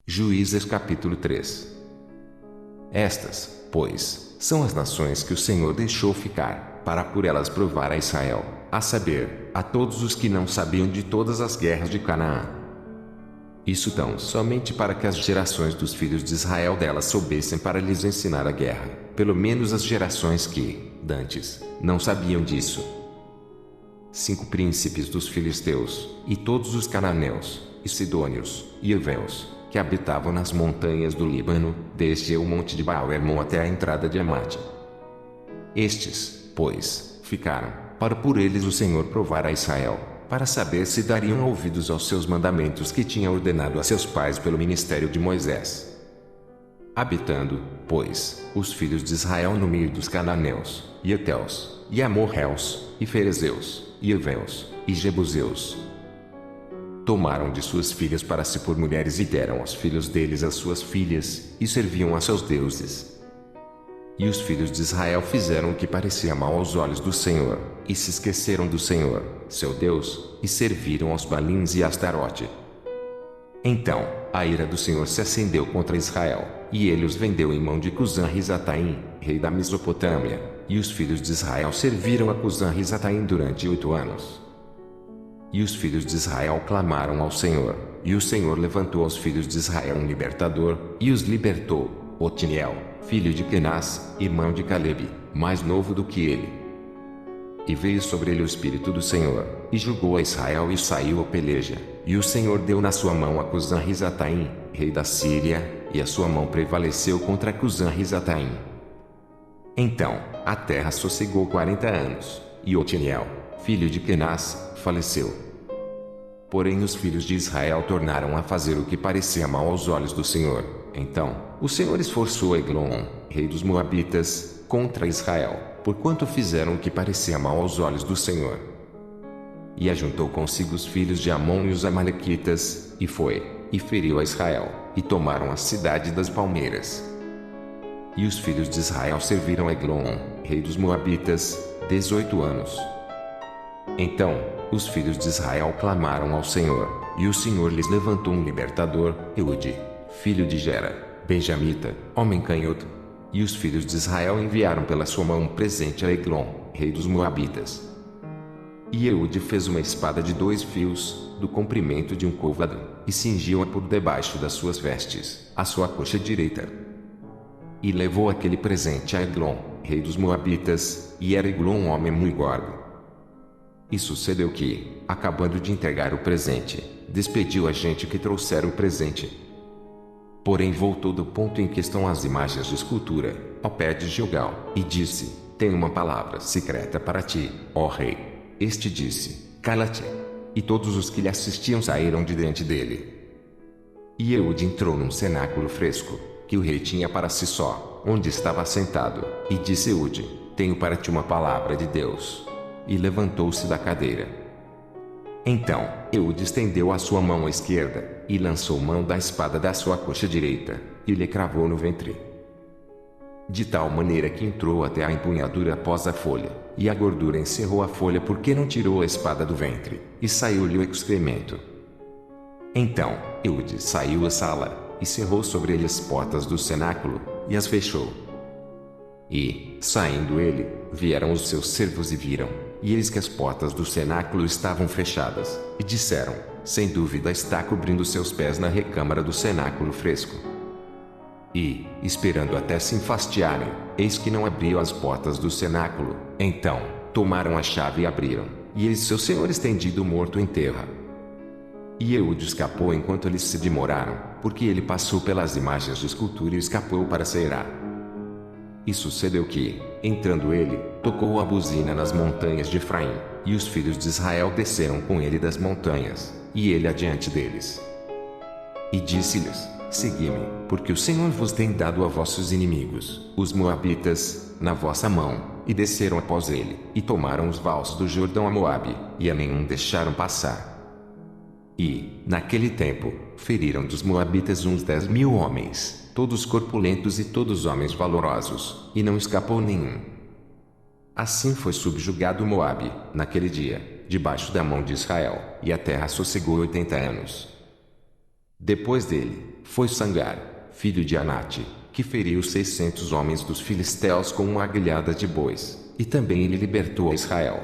Juízes capítulo 3. Estas, pois, são as nações que o Senhor deixou ficar, para por elas provar a Israel, a saber, a todos os que não sabiam de todas as guerras de Canaã. Isso tão somente para que as gerações dos filhos de Israel delas soubessem para lhes ensinar a guerra, pelo menos as gerações que, dantes, não sabiam disso. 5 príncipes dos filisteus, e todos os cananeus, e sidônios, e heveus, que habitavam nas montanhas do Líbano, desde o monte de Baal-Hermon até a entrada de Amate. Estes, pois, ficaram, para por eles o Senhor provar a Israel, para saber se dariam ouvidos aos seus mandamentos que tinha ordenado a seus pais pelo ministério de Moisés. Habitando, pois, os filhos de Israel no meio dos cananeus, e heteus, e amorreus, e ferezeus, e heveus, e jebuseus, tomaram de suas filhas para si por mulheres e deram aos filhos deles as suas filhas, e serviam a seus deuses. E os filhos de Israel fizeram o que parecia mal aos olhos do Senhor, e se esqueceram do Senhor, seu Deus, e serviram aos Balins e a Astarote. Então, a ira do Senhor se acendeu contra Israel, e ele os vendeu em mão de Cusã-Risataim, rei da Mesopotâmia, e os filhos de Israel serviram a Cusã-Risataim durante 8 anos. E os filhos de Israel clamaram ao Senhor, e o Senhor levantou aos filhos de Israel um libertador, e os libertou, Otiniel, filho de Kenaz, irmão de Calebe, mais novo do que ele. E veio sobre ele o Espírito do Senhor, e julgou a Israel e saiu a peleja, e o Senhor deu na sua mão a Cusã-Risataim, rei da Síria, e a sua mão prevaleceu contra Cusã-Risataim. Então, a terra sossegou 40 anos, e Otiniel, filho de Kenaz, faleceu. Porém os filhos de Israel tornaram a fazer o que parecia mal aos olhos do Senhor. Então, o Senhor esforçou Eglon, rei dos Moabitas, contra Israel, porquanto fizeram o que parecia mal aos olhos do Senhor. E ajuntou consigo os filhos de Amon e os amalequitas, e foi, e feriu a Israel, e tomaram a cidade das palmeiras. E os filhos de Israel serviram Eglon, rei dos Moabitas, 18 anos. Então, os filhos de Israel clamaram ao Senhor, e o Senhor lhes levantou um libertador, Eude, filho de Gera, benjamita, homem canhoto. E os filhos de Israel enviaram pela sua mão um presente a Eglon, rei dos Moabitas. E Eude fez uma espada de 2 fios, do comprimento de um côvado, e cingiu-a por debaixo das suas vestes, à sua coxa direita. E levou aquele presente a Eglon, rei dos Moabitas, e era Eglon um homem muito gordo. E sucedeu que, acabando de entregar o presente, despediu a gente que trouxera o presente. Porém voltou do ponto em que estão as imagens de escultura, ao pé de Gilgal, e disse: Tenho uma palavra secreta para ti, ó rei. Este disse: Cala-te. E todos os que lhe assistiam saíram de diante dele. E Eude entrou num cenáculo fresco, que o rei tinha para si só, onde estava sentado, e disse Eude: Tenho para ti uma palavra de Deus. E levantou-se da cadeira. Então, Eude estendeu a sua mão esquerda, e lançou mão da espada da sua coxa direita, e lhe cravou no ventre. De tal maneira que entrou até a empunhadura após a folha, e a gordura encerrou a folha porque não tirou a espada do ventre, e saiu-lhe o excremento. Então, Eude saiu à sala, e cerrou sobre ele as portas do cenáculo, e as fechou. E, saindo ele, vieram os seus servos e viram, e eis que as portas do cenáculo estavam fechadas, e disseram: Sem dúvida está cobrindo seus pés na recâmara do cenáculo fresco. E, esperando até se enfastiarem, eis que não abriam as portas do cenáculo. Então, tomaram a chave e abriram, e eis seu senhor estendido morto em terra. E Eude escapou enquanto eles se demoraram, porque ele passou pelas imagens de escultura e escapou para Seirá. E sucedeu que, entrando ele, tocou a buzina nas montanhas de Efraim, e os filhos de Israel desceram com ele das montanhas, e ele adiante deles. E disse-lhes: Segui-me, porque o Senhor vos tem dado a vossos inimigos, os Moabitas, na vossa mão. E desceram após ele, e tomaram os vales do Jordão a Moabe, e a nenhum deixaram passar. E, naquele tempo, feriram dos Moabitas uns 10.000 homens, todos corpulentos e todos homens valorosos, e não escapou nenhum. Assim foi subjugado Moabe, naquele dia, debaixo da mão de Israel, e a terra sossegou 80 anos. Depois dele, foi Sangar, filho de Anate, que feriu 600 homens dos filisteus com uma agrilhada de bois, e também ele libertou a Israel.